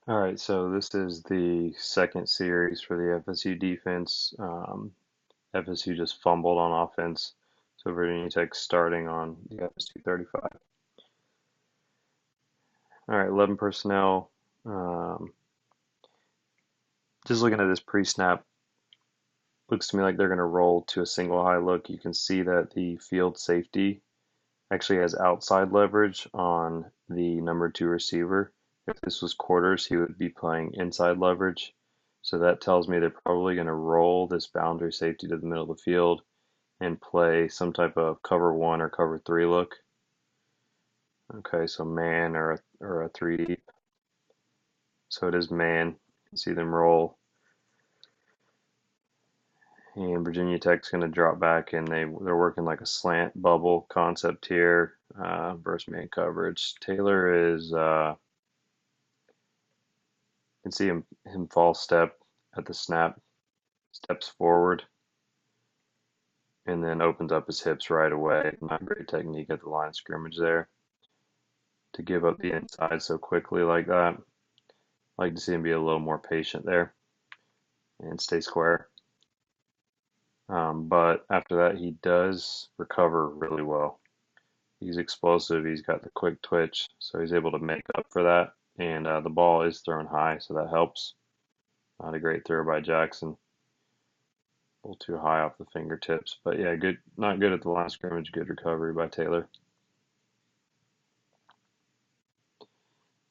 All right, so this is the second series for the FSU defense. FSU just fumbled on offense, so Virginia Tech's starting on the FSU 35. All right, 11 personnel. Um, just looking at this pre-snap, looks to me like they're going to roll to a single high look. You can see that the field safety actually has outside leverage on the number two receiver. If this was quarters, he would be playing inside leverage. So that tells me they're probably going to roll this boundary safety to the middle of the field and play some type of cover one or cover three look. Okay, so man or a three deep. So it is man. You can see them roll. And Virginia Tech's going to drop back, and they're working like a slant bubble concept here. Versus man coverage. Taylor is you can see him false step at the snap, steps forward, and then opens up his hips right away. Not great technique at the line of scrimmage there to give up the inside so quickly like that. Like to see him be a little more patient there and stay square. But after that, he does recover really well. He's explosive. He's got the quick twitch, so he's able to make up for that. And the ball is thrown high, so that helps. Not a great throw by Jackson. A little too high off the fingertips. But yeah, good. Not good at the line of scrimmage. Good recovery by Taylor.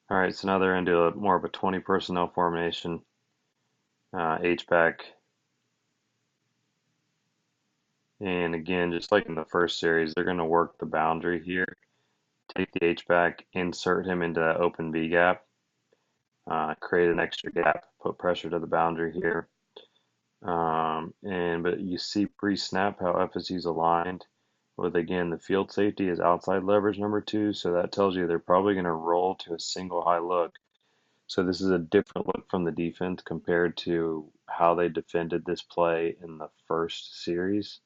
All right, so now they're into more of a 20 personnel formation. H-back. And again, just like in the first series, they're going to work the boundary here. Take the H-back, insert him into that open B gap, create an extra gap, put pressure to the boundary here. But you see pre-snap how FSU's aligned with, again, the field safety is outside leverage number two, so that tells you they're probably going to roll to a single high look. So this is a different look from the defense compared to how they defended this play in the first series.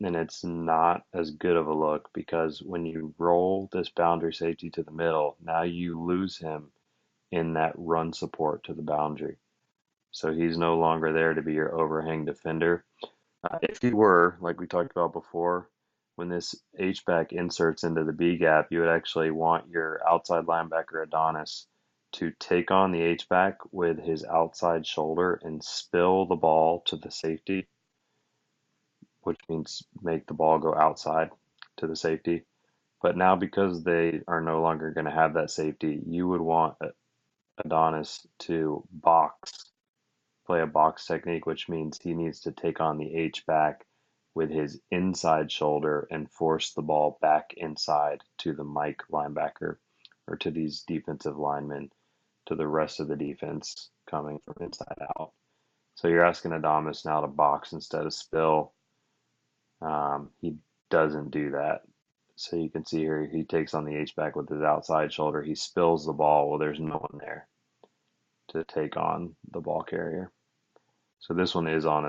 And it's not as good of a look because when you roll this boundary safety to the middle, now you lose him in that run support to the boundary. So he's no longer there to be your overhang defender. If he were, like we talked about before, when this H-back inserts into the B gap, you would actually want your outside linebacker Adonis to take on the H-back with his outside shoulder and spill the ball to the safety, which means make the ball go outside to the safety. But now because they are no longer going to have that safety, you would want Adonis to play a box technique, which means he needs to take on the H back with his inside shoulder and force the ball back inside to the Mike linebacker or to these defensive linemen, to the rest of the defense coming from inside out. So you're asking Adamas now to box instead of spill. He doesn't do that. So you can see here he takes on the H-back with his outside shoulder. He spills the ball. Well, there's no one there to take on the ball carrier. So this one is on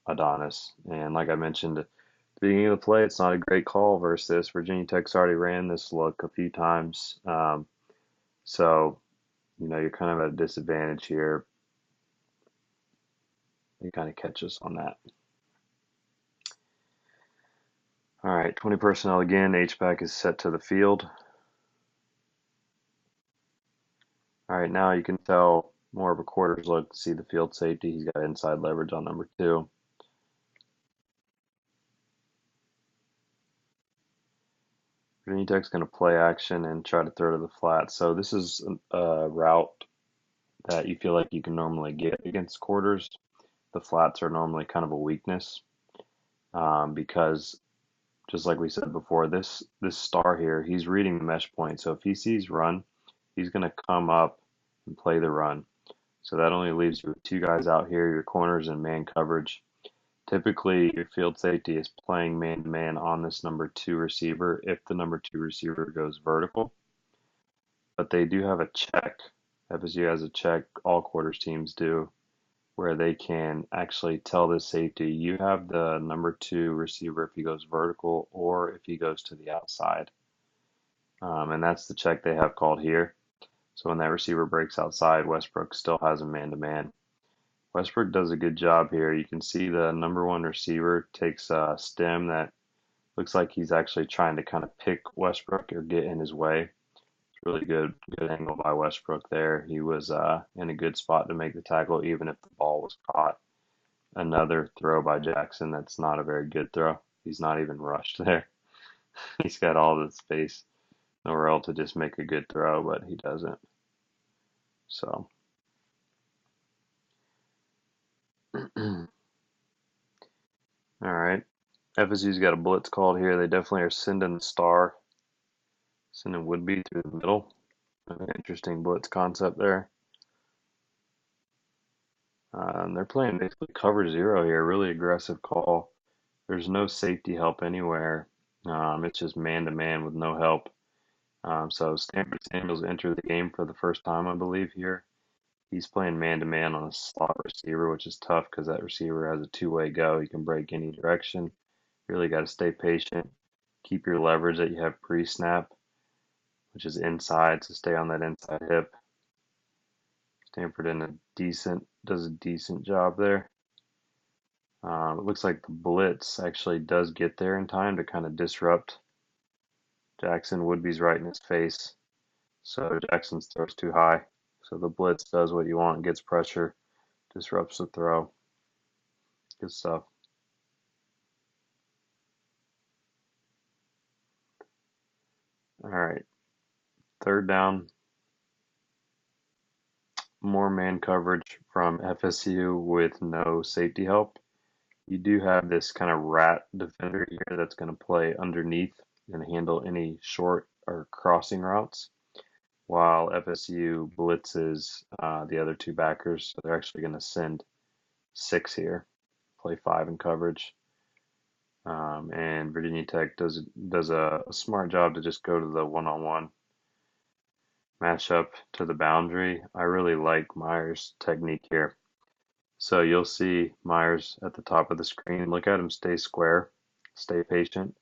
Adonis. And like I mentioned at the beginning of the play, it's not a great call versus this. Virginia Tech's already ran this look a few times. So, you're kind of at a disadvantage here. You kind of catch us on that. All right, 20 personnel again. H-back is set to the field. All right, now you can tell more of a quarters look to see the field safety. He's got inside leverage on number two. Virginia Tech's going to play action and try to throw to the flat. So this is a route that you feel like you can normally get against quarters. The flats are normally kind of a weakness because, just like we said before, this star here, he's reading the mesh point. So if he sees run, he's going to come up and play the run. So that only leaves you with two guys out here, your corners and man coverage. Typically, your field safety is playing man-to-man on this number two receiver if the number two receiver goes vertical. But they do have a check. FSU has a check, all quarters teams do, where they can actually tell the safety, you have the number two receiver if he goes vertical or if he goes to the outside. And that's the check they have called here. So when that receiver breaks outside, Westbrook still has him man-to-man. Westbrook does a good job here. You can see the number one receiver takes a stem that looks like he's actually trying to kind of pick Westbrook or get in his way. It's really good angle by Westbrook there. He was in a good spot to make the tackle, even if the ball was caught. Another throw by Jackson that's not a very good throw. He's not even rushed there. He's got all the space nowhere else to just make a good throw, but he doesn't. So, all right. FSU's got a blitz called here. They definitely are sending the star, sending Woodby through the middle. An interesting blitz concept there. They're playing basically cover zero here. Really aggressive call. There's no safety help anywhere. It's just man to man with no help. So Stanford Samuels entered the game for the first time, I believe, here. He's playing man to man on a slot receiver, which is tough because that receiver has a two-way go. He can break any direction. Really got to stay patient. Keep your leverage that you have pre-snap, which is inside, so stay on that inside hip. Stanford does a decent job there. It looks like the blitz actually does get there in time to kind of disrupt Jackson. Woodby's right in his face, so Jackson's throw's too high. So the blitz does what you want, gets pressure, disrupts the throw. Good stuff. All right, third down, more man coverage from FSU with no safety help. You do have this kind of rat defender here that's going to play underneath and handle any short or crossing routes, while FSU blitzes the other two backers. So they're actually going to send six here, play five in coverage. And Virginia Tech does a smart job to just go to the one-on-one matchup to the boundary. I really like Myers' technique here. So you'll see Myers at the top of the screen. Look at him stay square, stay patient.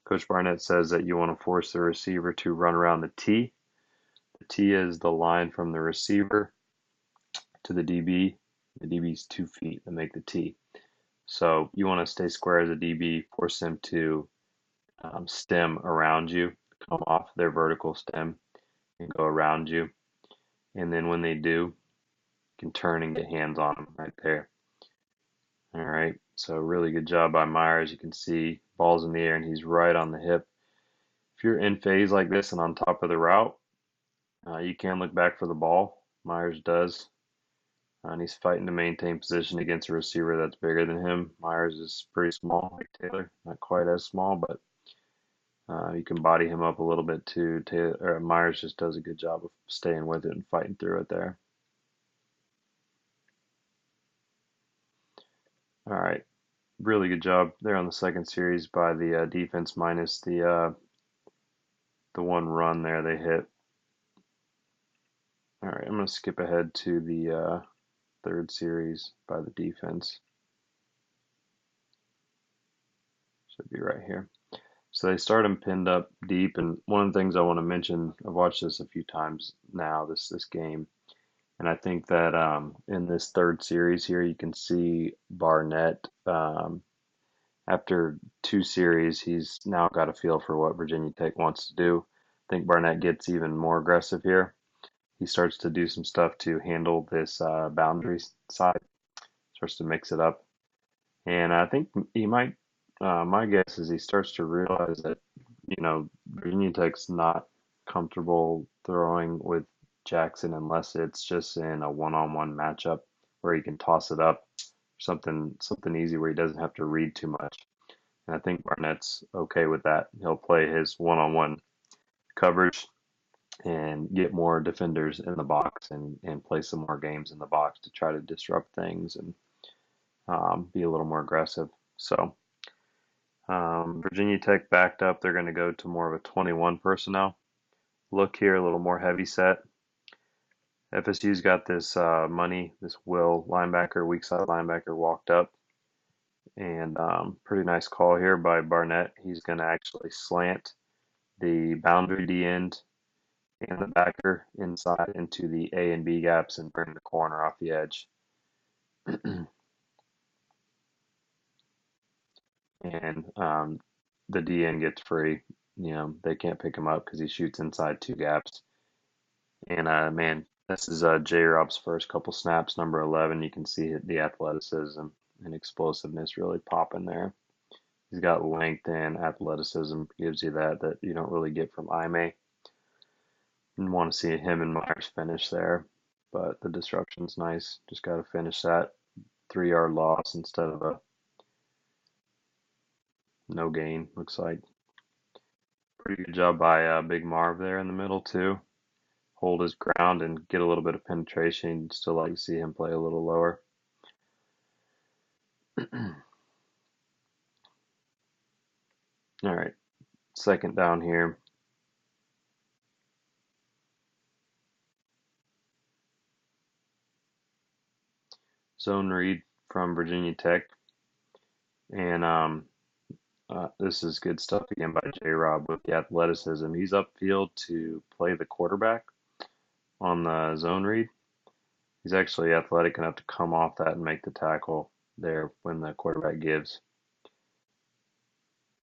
Coach Barnett says that you want to force the receiver to run around the T. The T is the line from the receiver to the DB. The DB's 2 feet to make the T. So you want to stay square as a DB, force them to stem around you, come off their vertical stem and go around you. And then when they do, you can turn and get hands on them right there. All right, so really good job by Myers. You can see ball's in the air and he's right on the hip. If you're in phase like this and on top of the route, you can look back for the ball. Myers does. And he's fighting to maintain position against a receiver that's bigger than him. Myers is pretty small, like Taylor, not quite as small, but you can body him up a little bit too. Myers just does a good job of staying with it and fighting through it there. All right, really good job there on the second series by the defense minus the one run there they hit. All right, I'm going to skip ahead to the third series by the defense. Should be right here. So they start him pinned up deep, and one of the things I want to mention, I've watched this a few times now, this game, and I think that in this third series here, you can see Barnett. After two series, he's now got a feel for what Virginia Tech wants to do. I think Barnett gets even more aggressive here. He starts to do some stuff to handle this boundary side, starts to mix it up. And I think he might, my guess is he starts to realize that, Virginia Tech's not comfortable throwing with Jackson unless it's just in a one-on-one matchup where he can toss it up, something easy where he doesn't have to read too much. And I think Barnett's okay with that. He'll play his one-on-one coverage and get more defenders in the box and play some more games in the box to try to disrupt things and be a little more aggressive. So Virginia Tech backed up. They're going to go to more of a 21 personnel. Look here, a little more heavy set. FSU's got this this Will linebacker, weak side linebacker, walked up. And pretty nice call here by Barnett. He's going to actually slant the boundary D end and the backer inside into the A and B gaps and bring the corner off the edge. And the DN gets free. They can't pick him up because he shoots inside two gaps. And man, this is J-Rob's first couple snaps, number 11. You can see the athleticism and explosiveness really popping there. He's got length and athleticism, gives you that you don't really get from Ime. And want to see him and Myers finish there, but the disruption's nice. Just got to finish that 3-yard loss instead of a no gain. Looks like pretty good job by Big Marv there in the middle too. Hold his ground and get a little bit of penetration. You'd still like to see him play a little lower. All right, second down here. Zone read from Virginia Tech. And this is good stuff again by J-Rob with the athleticism. He's upfield to play the quarterback on the zone read. He's actually athletic enough to come off that and make the tackle there when the quarterback gives.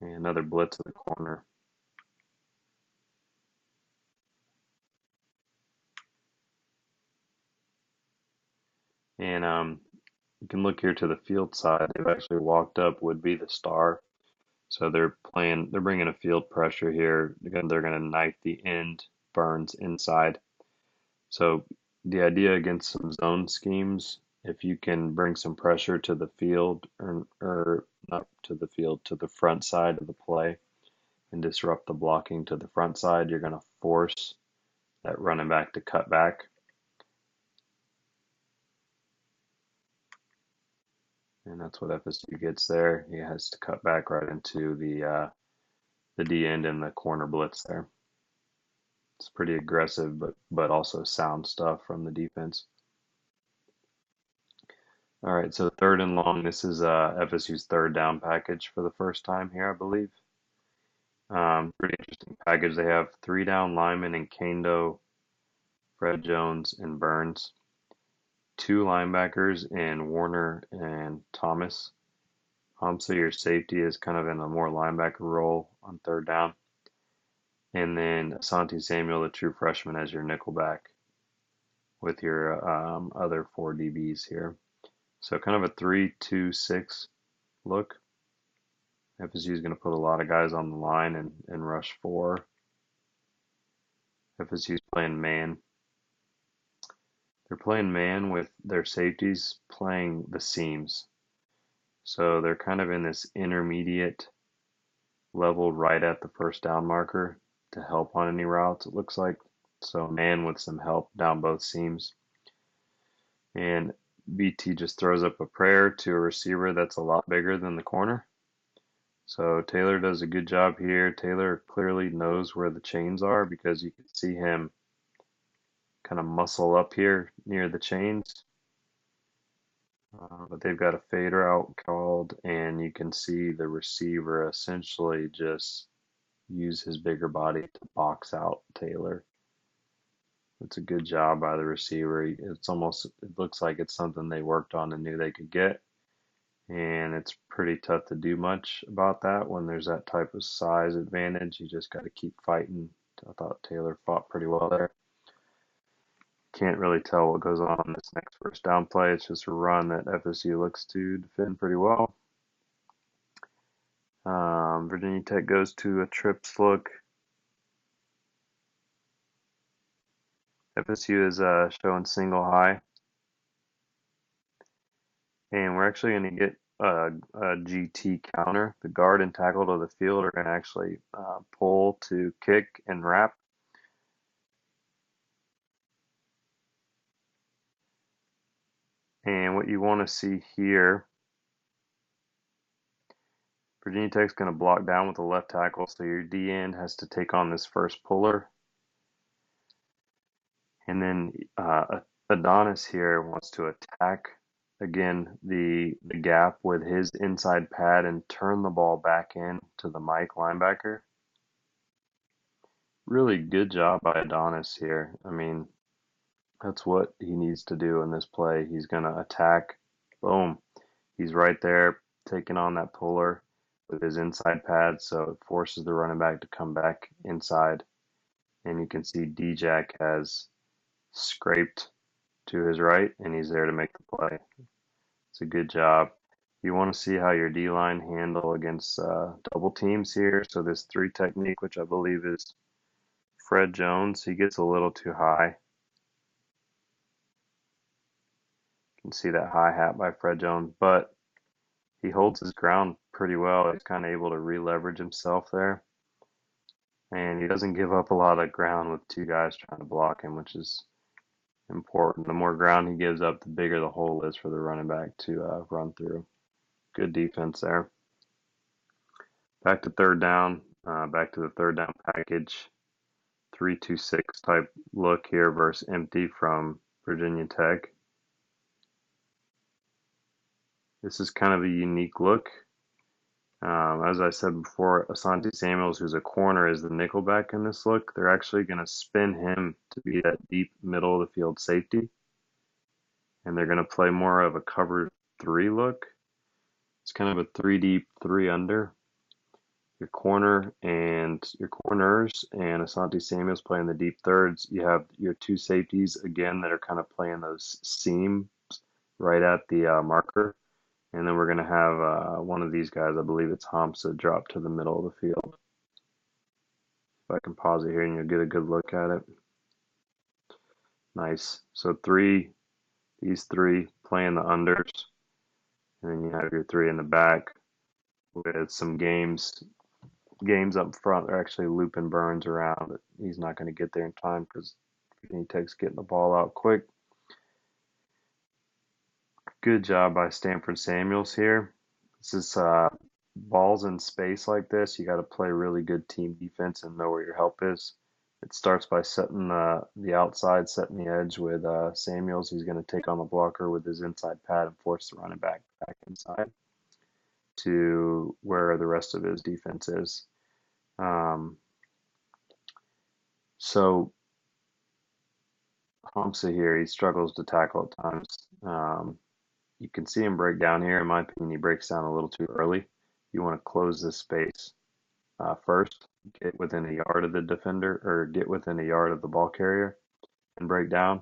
And another blitz at the corner. And you can look here to the field side. They've actually walked up, would be the star. So they're bringing a field pressure here. Again, they're going to knife the end, Burns inside. So the idea against some zone schemes, if you can bring some pressure to the field or not to the field, to the front side of the play and disrupt the blocking to the front side, you're going to force that running back to cut back. And that's what FSU gets there. He has to cut back right into the D end and the corner blitz there. It's pretty aggressive, but also sound stuff from the defense. All right, so third and long. This is FSU's third down package for the first time here, I believe. Pretty interesting package. They have 3 down linemen in Kando, Fred Jones, and Burns. 2 linebackers in Warner and Thomas. So your safety is kind of in a more linebacker role on third down. And then Asante Samuel, the true freshman, as your nickelback with your other 4 DBs here. So kind of a 3-2-6 look. FSU is going to put a lot of guys on the line and rush 4. FSU's playing man. They're playing man with their safeties playing the seams. So they're kind of in this intermediate level right at the first down marker to help on any routes, it looks like. So man with some help down both seams. And BT just throws up a prayer to a receiver that's a lot bigger than the corner. So Taylor does a good job here. Taylor clearly knows where the chains are because you can see him kind of muscle up here near the chains. But they've got a fade route called, and you can see the receiver essentially just use his bigger body to box out Taylor. It's a good job by the receiver. It looks like it's something they worked on and knew they could get. And it's pretty tough to do much about that when there's that type of size advantage. You just got to keep fighting. I thought Taylor fought pretty well there. Can't really tell what goes on this next first down play. It's just a run that FSU looks to defend pretty well. Virginia Tech goes to a trips look. FSU is showing single high. And we're actually going to get a GT counter. The guard and tackle to the field are going to actually pull to kick and wrap. And what you want to see here, Virginia Tech's going to block down with the left tackle, so your D end has to take on this first puller. And then Adonis here wants to attack again the gap with his inside pad and turn the ball back in to the Mike linebacker. Really good job by Adonis here. I mean, that's what he needs to do in this play. He's going to attack. Boom. He's right there taking on that puller with his inside pad, so it forces the running back to come back inside. And you can see D-Jack has scraped to his right, and he's there to make the play. It's a good job. You want to see how your D-line handle against double teams here. So this three technique, which I believe is Fred Jones, he gets a little too high. You can see that high hat by Fred Jones, but he holds his ground pretty well. He's kind of able to re-leverage himself there. And he doesn't give up a lot of ground with two guys trying to block him, which is important. The more ground he gives up, the bigger the hole is for the running back to run through. Good defense there. Back to third down. Back to the third down package. 3-2-6 type look here versus empty from Virginia Tech. This is kind of a unique look. As I said before, Asante Samuels, who's a corner, is the nickelback in this look. They're actually going to spin him to be that deep middle of the field safety. And they're going to play more of a cover three look. It's kind of a three deep, three under. Your corner and your corners and Asante Samuels playing the deep thirds. You have your two safeties again that are kind of playing those seams right at the marker. And then we're going to have one of these guys, I believe it's Hamza, drop to the middle of the field. If I can pause it here and you'll get a good look at it. Nice. So these three playing the unders. And then you have your three in the back with some games up front. They're actually looping Burns around, but he's not going to get there in time because Virginia Tech's getting the ball out quick. Good job by Stanford Samuels here. This is balls in space like this. You got to play really good team defense and know where your help is. It starts by setting the outside, setting the edge with Samuels. He's going to take on the blocker with his inside pad and force the running back inside to where the rest of his defense is. So Hamza here, he struggles to tackle at times. You can see him break down here. In my opinion, he breaks down a little too early. You want to close this space first, get within a yard of the defender or get within a yard of the ball carrier and break down.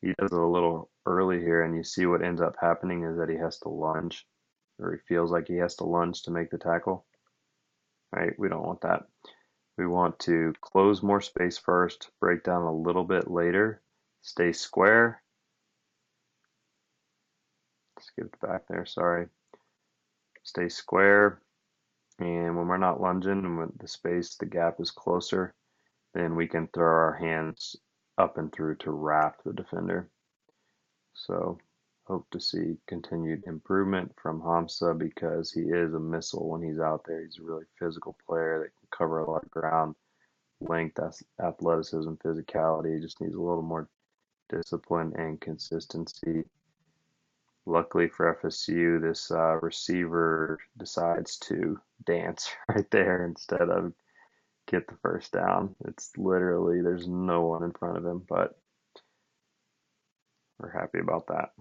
He does it a little early here, and you see what ends up happening is that he has to lunge, or he feels like he has to lunge to make the tackle. Right? We don't want that. We want to close more space first, break down a little bit later, stay square. Skipped back there, sorry. Stay square, and when we're not lunging and when the space, the gap is closer, then we can throw our hands up and through to wrap the defender. So hope to see continued improvement from Hamza because he is a missile when he's out there. He's a really physical player that can cover a lot of ground. Length, athleticism, physicality. He just needs a little more discipline and consistency. Luckily for FSU, this receiver decides to dance right there instead of get the first down. It's literally, there's no one in front of him, but we're happy about that.